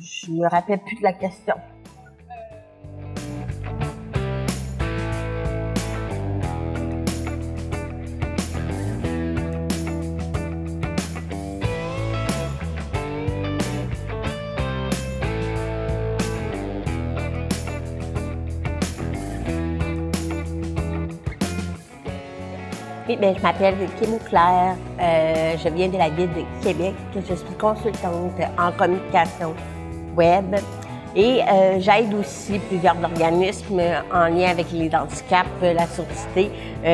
Je me rappelle plus de la question. Oui, bien, je m'appelle Kim Auclair. Je viens de la ville de Québec. Je suis consultante en communication web et j'aide aussi plusieurs organismes en lien avec les handicaps, la surdité,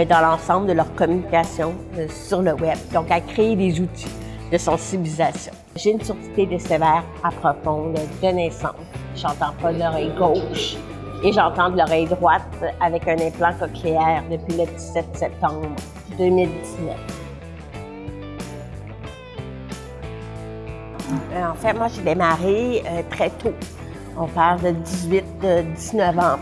dans l'ensemble de leur communication sur le web. Donc, à créer des outils de sensibilisation. J'ai une surdité de sévère à profonde de naissance. J'entends pas de l'oreille gauche et j'entends de l'oreille droite avec un implant cochléaire depuis le 17 septembre 2019. En fait, moi, j'ai démarré très tôt. On parle de 19 ans.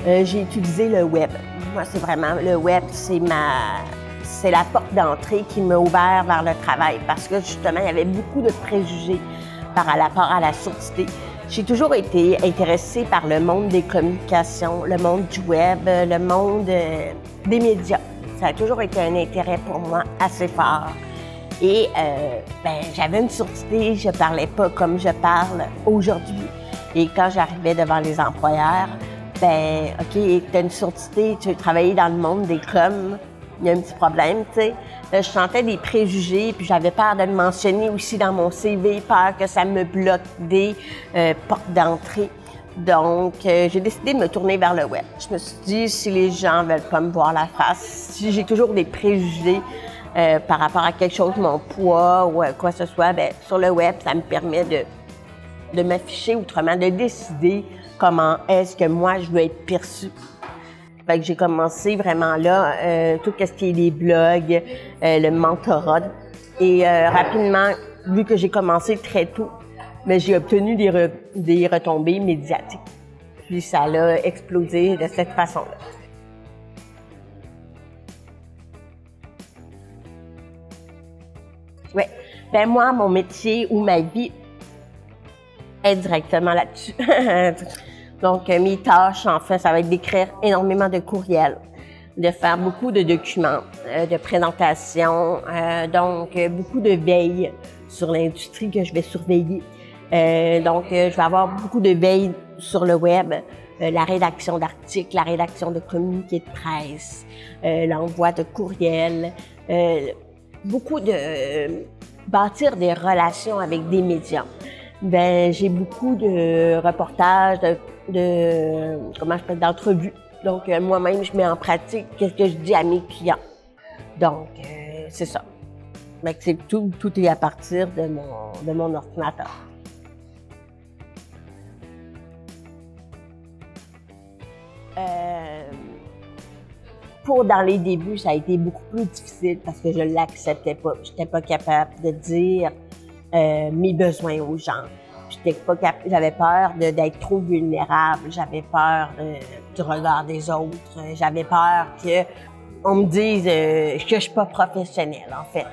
J'ai utilisé le web. Moi, c'est vraiment le web, c'est la porte d'entrée qui m'a ouvert vers le travail parce que justement, il y avait beaucoup de préjugés par rapport à la surdité. J'ai toujours été intéressée par le monde des communications, le monde du web, le monde des médias. Ça a toujours été un intérêt pour moi assez fort. Et j'avais une surdité, je parlais pas comme je parle aujourd'hui. Et quand j'arrivais devant les employeurs, OK, t'as une surdité, tu veux travailler dans le monde des coms, il y a un petit problème, tu sais. Je sentais des préjugés, puis j'avais peur de le mentionner aussi dans mon CV, peur que ça me bloque des portes d'entrée. Donc, j'ai décidé de me tourner vers le web. Je me suis dit, si les gens veulent pas me voir la face, si j'ai toujours des préjugés par rapport à quelque chose, mon poids ou quoi que ce soit, sur le web, ça me permet de m'afficher autrement, de décider comment est-ce que moi, je veux être perçue. Fait que j'ai commencé vraiment là, tout ce qui est les blogs, le mentorat. Et rapidement, vu que j'ai commencé très tôt, mais j'ai obtenu des retombées médiatiques. Puis ça a explosé de cette façon-là. Oui. Moi, mon métier ou ma vie est directement là-dessus. Donc, mes tâches, en fait, ça va être d'écrire énormément de courriels, de faire beaucoup de documents, de présentations, donc beaucoup de veille sur l'industrie que je vais surveiller. Donc, je vais avoir beaucoup de veille sur le web, la rédaction d'articles, la rédaction de communiqués de presse, l'envoi de courriels, beaucoup de bâtir des relations avec des médias. J'ai beaucoup de reportages, d'entrevues. Donc, moi-même, je mets en pratique ce que je dis à mes clients. Donc, c'est ça. Tout est à partir de mon ordinateur. Dans les débuts, ça a été beaucoup plus difficile parce que je l'acceptais pas. J'étais pas capable de dire mes besoins aux gens. J'avais peur d'être trop vulnérable. J'avais peur du regard des autres. J'avais peur qu'on me dise que je suis pas professionnelle, en fait.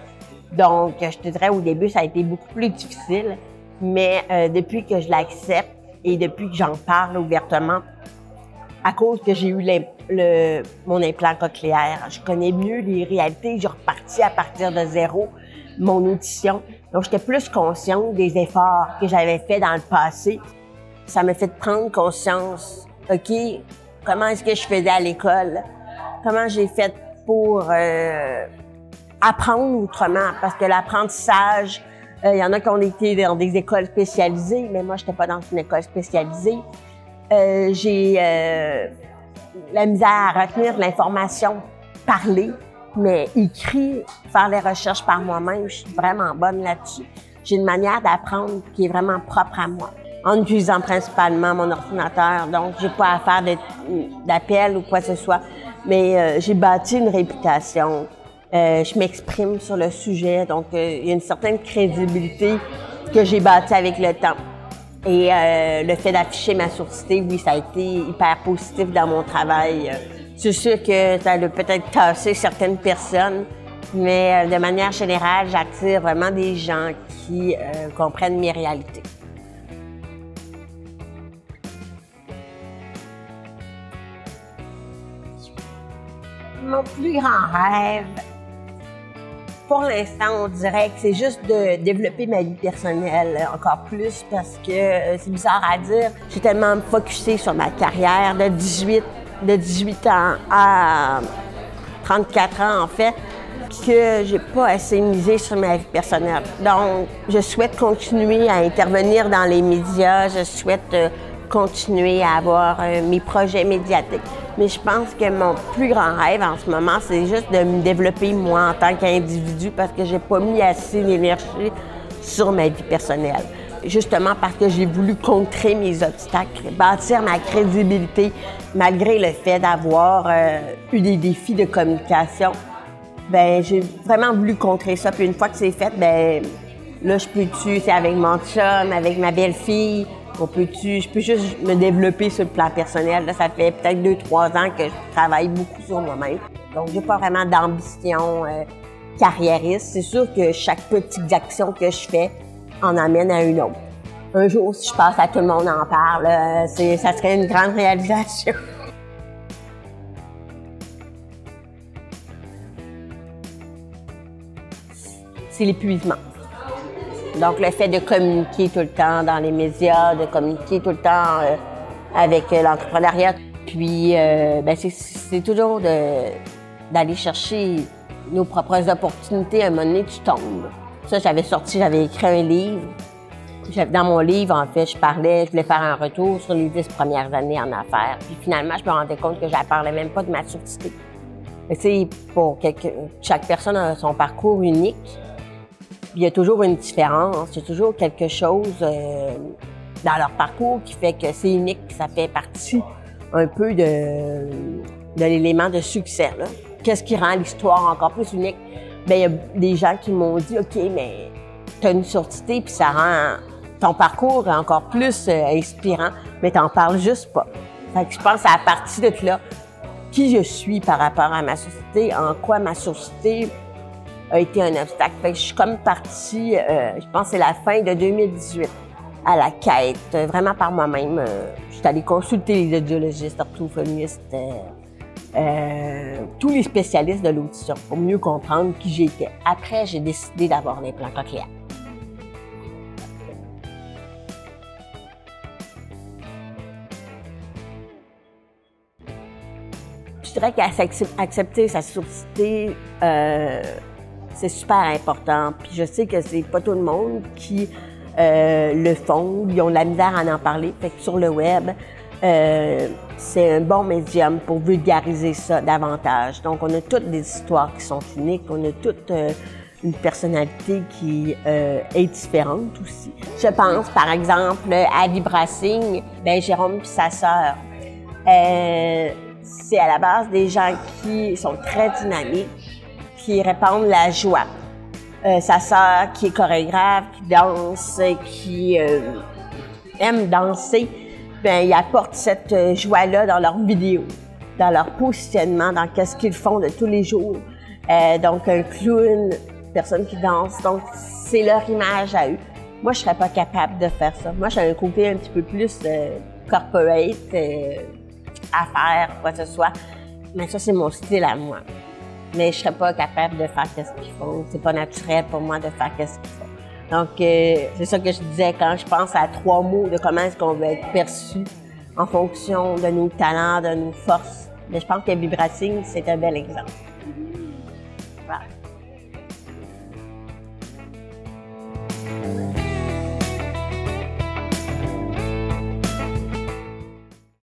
Donc, je te dirais, au début, ça a été beaucoup plus difficile. Mais depuis que je l'accepte et depuis que j'en parle ouvertement, à cause que j'ai eu mon implant cochléaire, je connais mieux les réalités. J'ai reparti à partir de zéro mon audition. Donc, j'étais plus consciente des efforts que j'avais faits dans le passé. Ça m'a fait prendre conscience, OK, comment est-ce que je faisais à l'école? Comment j'ai fait pour apprendre autrement? Parce que l'apprentissage, il y en a qui ont été dans des écoles spécialisées, mais moi, je n'étais pas dans une école spécialisée. J'ai la misère à retenir l'information parlée, mais écrit, faire les recherches par moi-même, je suis vraiment bonne là-dessus. J'ai une manière d'apprendre qui est vraiment propre à moi, en utilisant principalement mon ordinateur. Donc, j'ai pas à faire d'appel ou quoi que ce soit, mais j'ai bâti une réputation. Je m'exprime sur le sujet, donc il y a une certaine crédibilité que j'ai bâtie avec le temps. Et le fait d'afficher ma surdité, oui, ça a été hyper positif dans mon travail. C'est sûr que ça a peut-être tassé certaines personnes, mais de manière générale, j'attire vraiment des gens qui comprennent mes réalités. mon plus grand rêve, pour l'instant, on dirait que c'est juste de développer ma vie personnelle encore plus parce que c'est bizarre à dire. J'ai tellement focusé sur ma carrière de 18 ans à 34 ans, en fait, que j'ai pas assez misé sur ma vie personnelle. Donc, je souhaite continuer à intervenir dans les médias, je souhaite continuer à avoir mes projets médiatiques. Mais je pense que mon plus grand rêve en ce moment, c'est juste de me développer moi en tant qu'individu parce que j'ai pas mis assez d'énergie sur ma vie personnelle. Justement parce que j'ai voulu contrer mes obstacles, bâtir ma crédibilité malgré le fait d'avoir eu des défis de communication. Bien, j'ai vraiment voulu contrer ça. Puis une fois que c'est fait, bien, là, c'est avec mon chum, avec ma belle-fille, je peux juste me développer sur le plan personnel. Là, ça fait peut-être 2-3 ans que je travaille beaucoup sur moi-même. Donc, j'ai pas vraiment d'ambition carriériste. C'est sûr que chaque petite action que je fais en amène à une autre. Un jour, si je passe à tout le monde en parle, ça serait une grande réalisation. C'est l'épuisement. Donc, le fait de communiquer tout le temps dans les médias, de communiquer tout le temps avec l'entrepreneuriat. Puis, c'est toujours d'aller chercher nos propres opportunités. À un moment donné, tu tombes. Ça, j'avais écrit un livre. Dans mon livre, en fait, je voulais faire un retour sur les 10 premières années en affaires. Puis finalement, je me rendais compte que je ne parlais même pas de ma surdité. Chaque personne a son parcours unique. Il y a toujours une différence, il y a toujours quelque chose dans leur parcours qui fait que c'est unique, ça fait partie un peu de l'élément de succès. Qu'est-ce qui rend l'histoire encore plus unique? Bien, il y a des gens qui m'ont dit « OK, mais tu as une surdité, puis ça rend ton parcours encore plus inspirant, mais tu n'en parles juste pas. » Fait que je pense à partir de là, qui je suis par rapport à ma surdité, en quoi ma surdité a été un obstacle. Fait que je suis comme partie, je pense que c'est la fin de 2018, à la quête, vraiment par moi-même. Je suis allée consulter les audiologistes, orthophonistes, tous les spécialistes de l'audition pour mieux comprendre qui j'étais. Après, j'ai décidé d'avoir l'implant cochléaire. Je dirais qu'accepter sa surdité, c'est super important. Puis je sais que c'est pas tout le monde qui le font, ils ont de la misère à en parler. Fait que sur le web, c'est un bon médium pour vulgariser ça davantage. Donc, on a toutes des histoires qui sont uniques, on a toute une personnalité qui est différente aussi. Je pense, par exemple, à Vibrasing, Jérôme et sa sœur. C'est à la base des gens qui sont très dynamiques, qui répandent la joie. Sa sœur qui est chorégraphe, qui danse, qui aime danser, il apporte cette joie-là dans leurs vidéos, dans leur positionnement, dans qu'est-ce qu'ils font de tous les jours. Donc, un clown, personne qui danse, donc c'est leur image à eux. Moi, je serais pas capable de faire ça. Moi, j'ai un côté un petit peu plus corporate, affaires, quoi que ce soit. Mais ça, c'est mon style à moi. Mais je serais pas capable de faire qu'est-ce qu'ils font. C'est pas naturel pour moi de faire qu'est-ce qu'ils font. Donc, c'est ça que je disais quand je pense à 3 mots de comment est-ce qu'on veut être perçu en fonction de nos talents, de nos forces. Mais je pense que Vibrasing, c'est un bel exemple. Voilà.